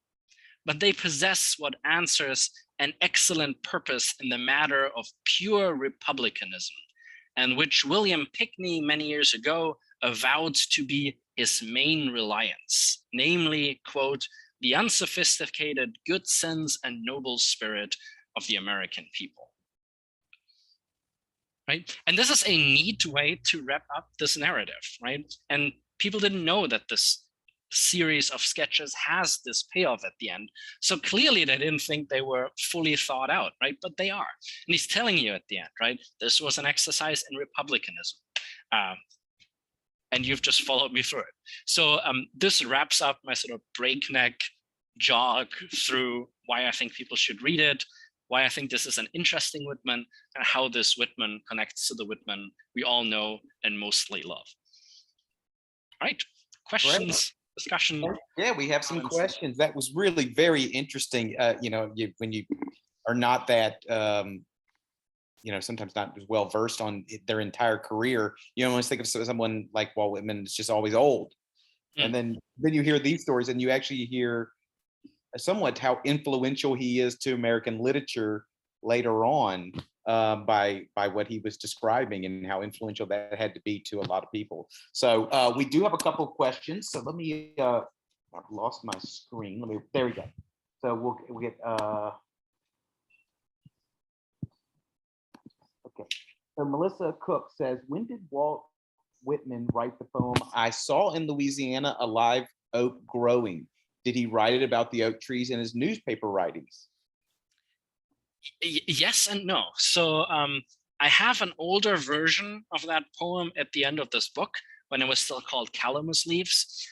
But they possess what answers an excellent purpose in the matter of pure republicanism, and which William Pickney many years ago avowed to be his main reliance, namely, quote, the unsophisticated good sense and noble spirit of the American people. Right? And this is a neat way to wrap up this narrative, right? And people didn't know that this series of sketches has this payoff at the end. So clearly they didn't think they were fully thought out, right? But they are. And he's telling you at the end, right? This was an exercise in republicanism. And you've just followed me through it. So this wraps up my sort of breakneck jog through why I think people should read it, why I think this is an interesting Whitman, and how this Whitman connects to the Whitman we all know and mostly love. All right, questions,
Great.
discussion?
Yeah, we have some
comments?
questions. That was really very interesting. When you are not that, sometimes not as well versed on their entire career, you almost think of someone like Walt Whitman, it's just always old. And then you hear these stories and you actually hear somewhat how influential he is to American literature later on, by what he was describing, and how influential that had to be to a lot of people. So we do have a couple of questions. So let me, I've lost my screen. There we go. So we'll get, okay. So Melissa Cook says, when did Walt Whitman write the poem, I saw in Louisiana a live oak growing? Did he write it about the oak trees in his newspaper writings?
Yes and no. So I have an older version of that poem at the end of this book, when it was still called Calamus Leaves.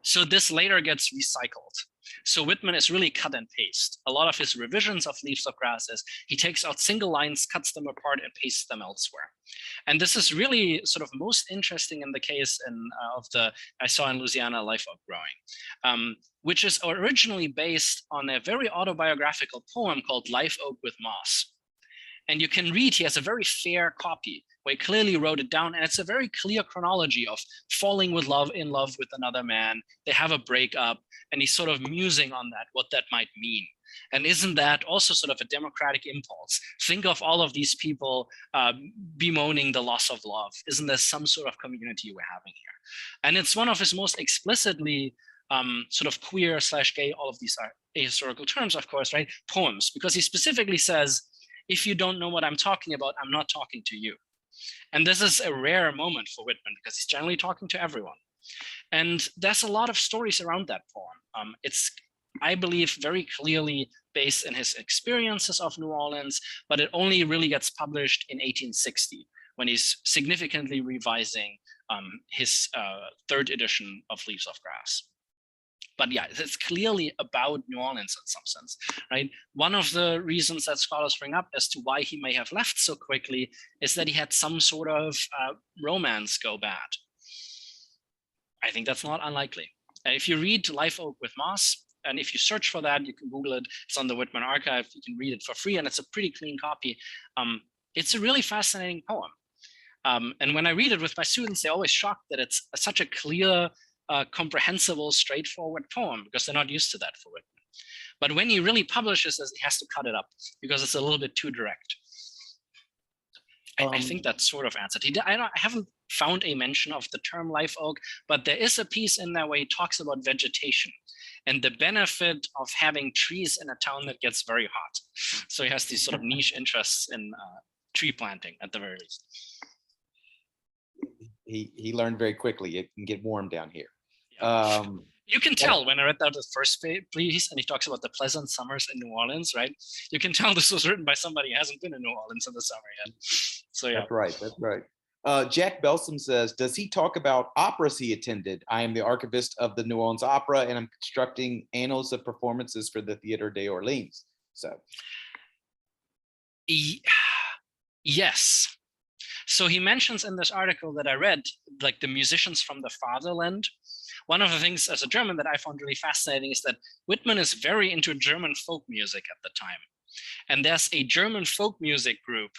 So this later gets recycled. So Whitman is really cut and paste. A lot of his revisions of Leaves of Grass is he takes out single lines, cuts them apart, and pastes them elsewhere. And this is really sort of most interesting in the case of the I Saw in Louisiana Live Oak Growing, which is originally based on a very autobiographical poem called Live Oak with Moss. And you can read, he has a very fair copy where he clearly wrote it down. And it's a very clear chronology of falling in love with another man. They have a breakup, and he's sort of musing on that, what that might mean. And isn't that also sort of a democratic impulse? Think of all of these people bemoaning the loss of love. Isn't there some sort of community we're having here? And it's one of his most explicitly sort of queer / gay, all of these are ahistorical terms, of course, right? Poems, because he specifically says, if you don't know what I'm talking about, I'm not talking to you. And this is a rare moment for Whitman because he's generally talking to everyone. And there's a lot of stories around that poem. It's, I believe, very clearly based in his experiences of New Orleans, but it only really gets published in 1860, when he's significantly revising his third edition of Leaves of Grass. But yeah, it's clearly about New Orleans in some sense, right? One of the reasons that scholars bring up as to why he may have left so quickly is that he had some sort of romance go bad. I think that's not unlikely. If you read Live Oak with Moss, and if you search for that, you can Google it. It's on the Whitman archive. You can read it for free, and it's a pretty clean copy. It's a really fascinating poem. And when I read it with my students, they're always shocked that it's such a clear, comprehensible, straightforward poem, because they're not used to that for Whitman. But when he really publishes this, he has to cut it up because it's a little bit too direct. I think that sort of answered. I haven't found a mention of the term live oak, but there is a piece in there where he talks about vegetation and the benefit of having trees in a town that gets very hot. So he has these sort of niche interests in tree planting at the very least.
He learned very quickly. It can get warm down here.
Yeah. You can tell when I read out the first piece and he talks about the pleasant summers in New Orleans, right? You can tell this was written by somebody who hasn't been in New Orleans in the summer yet. So yeah.
That's right. That's right. Jack Belsom says, does he talk about operas he attended? I am the archivist of the New Orleans Opera and I'm constructing annals of performances for the Theatre des Orleans. So.
Yes. So he mentions in this article that I read, like the musicians from the fatherland. One of the things as a German that I found really fascinating is that Whitman is very into German folk music at the time. And there's a German folk music group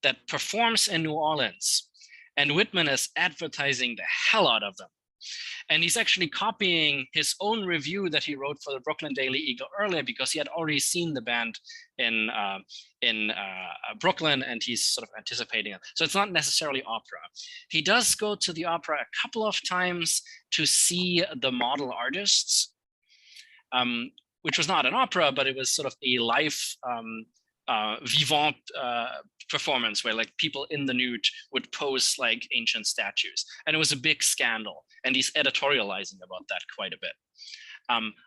that performs in New Orleans. And Whitman is advertising the hell out of them. And he's actually copying his own review that he wrote for the Brooklyn Daily Eagle earlier, because he had already seen the band in Brooklyn, and he's sort of anticipating it. So it's not necessarily opera. He does go to the opera a couple of times to see the model artists, which was not an opera, but it was sort of a live vivant performance where like people in the nude would pose like ancient statues. And it was a big scandal. And he's editorializing about that quite a bit.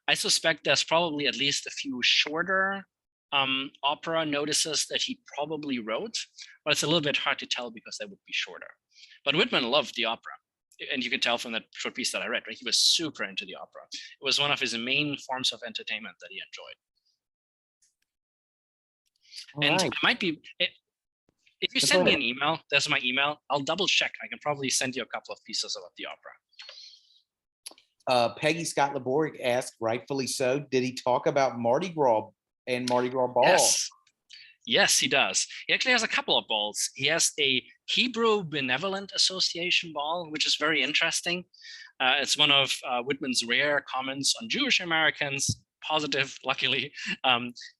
I suspect there's probably at least a few shorter opera notices that he probably wrote, but it's a little bit hard to tell because they would be shorter. But Whitman loved the opera. And you can tell from that short piece that I read, right? He was super into the opera. It was one of his main forms of entertainment that he enjoyed. And
right.
it might be, if you send me an email, there's my email, I'll double check. I can probably send you a couple of pieces about the opera.
Peggy Scott Laborg asked, rightfully so, did he talk about Mardi Gras and Mardi Gras Ball?
Yes, he does. He actually has a couple of balls. He has a Hebrew Benevolent Association ball, which is very interesting. It's one of Whitman's rare comments on Jewish Americans, positive, luckily.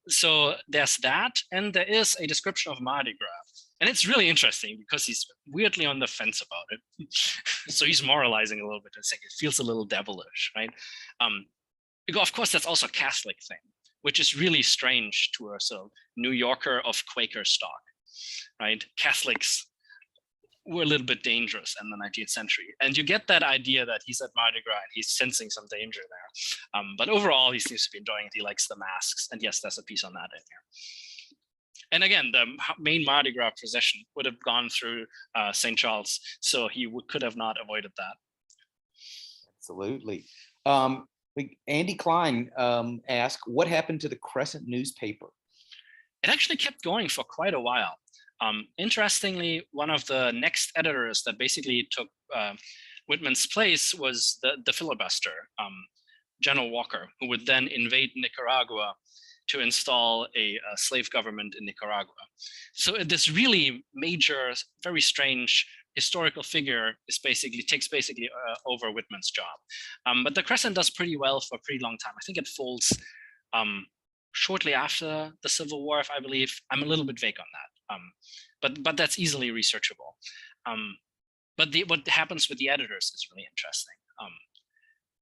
So there's that, and there is a description of Mardi Gras. And it's really interesting because he's weirdly on the fence about it. So he's moralizing a little bit and saying it feels a little devilish, right? Because of course, that's also a Catholic thing, which is really strange to a sort of New Yorker of Quaker stock, right? Catholics were a little bit dangerous in the 19th century. And you get that idea that he's at Mardi Gras and he's sensing some danger there. But overall, he seems to be enjoying it. He likes the masks. And yes, there's a piece on that in here. And again, the main Mardi Gras procession would have gone through St. Charles, so he could have not avoided that.
Absolutely. Andy Klein asked, what happened to the Crescent newspaper?
It actually kept going for quite a while. Interestingly, one of the next editors that basically took Whitman's place was the filibuster, General Walker, who would then invade Nicaragua to install a slave government in Nicaragua. So this really major, very strange historical figure takes basically over Whitman's job. But the Crescent does pretty well for a pretty long time. I think it folds shortly after the Civil War, if I believe. I'm a little bit vague on that, but that's easily researchable. But what happens with the editors is really interesting.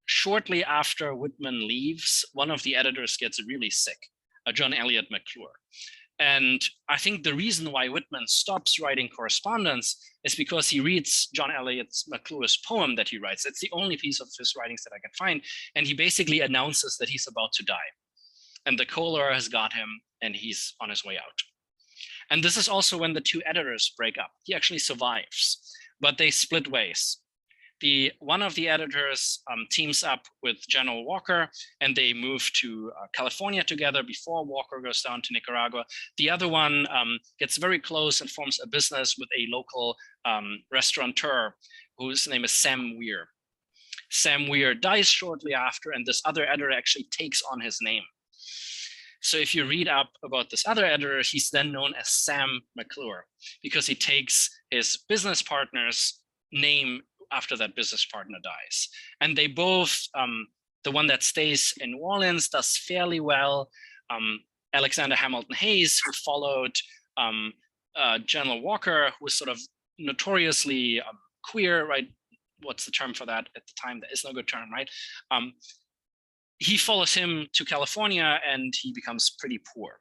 Shortly after Whitman leaves, one of the editors gets really sick, John Eliot McClure. And I think the reason why Whitman stops writing correspondence is because he reads John Eliot McClure's poem that he writes. It's the only piece of his writings that I can find. And he basically announces that he's about to die. And the cholera has got him and he's on his way out. And this is also when the two editors break up. He actually survives, but they split ways. One of the editors teams up with General Walker, and they move to California together before Walker goes down to Nicaragua. The other one gets very close and forms a business with a local restaurateur whose name is Sam Weir. Sam Weir dies shortly after, and this other editor actually takes on his name. So if you read up about this other editor, he's then known as Sam McClure because he takes his business partner's name after that business partner dies. And they both, the one that stays in New Orleans does fairly well. Alexander Hamilton Hayes, who followed General Walker, who was sort of notoriously queer, right? What's the term for that at the time? That is no good term, right? He follows him to California and he becomes pretty poor.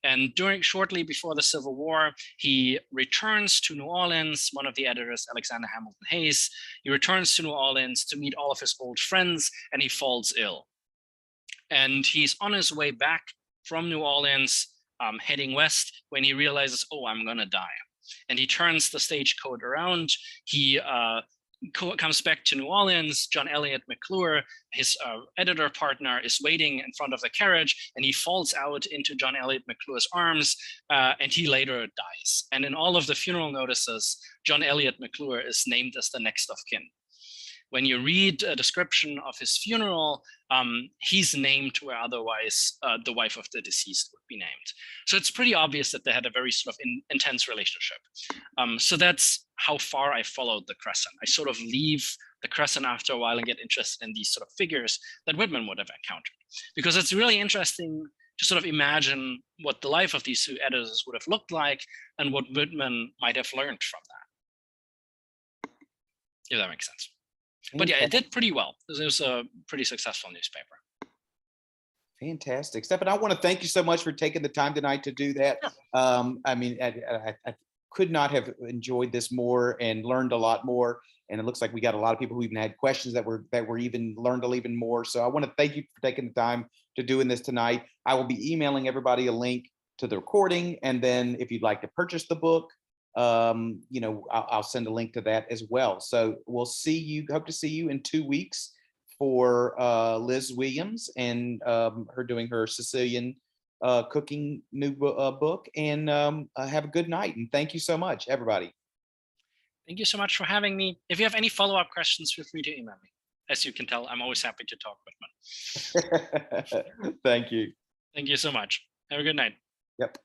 And shortly before the Civil War, he returns to New Orleans. One of the editors, Alexander Hamilton Hayes, he returns to New Orleans to meet all of his old friends, and he falls ill. And he's on his way back from New Orleans, heading west, when he realizes, oh, I'm gonna die. And he turns the stagecoach around. He comes back to New Orleans. John Eliot McClure, his editor partner, is waiting in front of the carriage, and he falls out into John Eliot McClure's arms, and he later dies. And in all of the funeral notices, John Eliot McClure is named as the next of kin. When you read a description of his funeral, he's named where otherwise the wife of the deceased would be named. So it's pretty obvious that they had a very sort of intense relationship. So that's how far I followed the Crescent. I sort of leave the Crescent after a while and get interested in these sort of figures that Whitman would have encountered. Because it's really interesting to sort of imagine what the life of these two editors would have looked like and what Whitman might have learned from that. If that makes sense. But yeah, it did pretty well. It was a pretty successful newspaper.
Fantastic, Stefan. I want to thank you so much for taking the time tonight to do that. Sure. I mean, I could not have enjoyed this more and learned a lot more. And it looks like we got a lot of people who even had questions that were even learned even more. So I want to thank you for taking the time to doing this tonight. I will be emailing everybody a link to the recording, and then if you'd like to purchase the book, I'll send a link to that as well. So we'll see you, hope to see you in 2 weeks for Liz Williams and her doing her Sicilian cooking new book. And have a good night. And thank you so much, everybody.
Thank you so much for having me. If you have any follow-up questions, feel free to email me. As you can tell, I'm always happy to talk, Whitman.
Thank you.
Thank you so much. Have a good night.
Yep.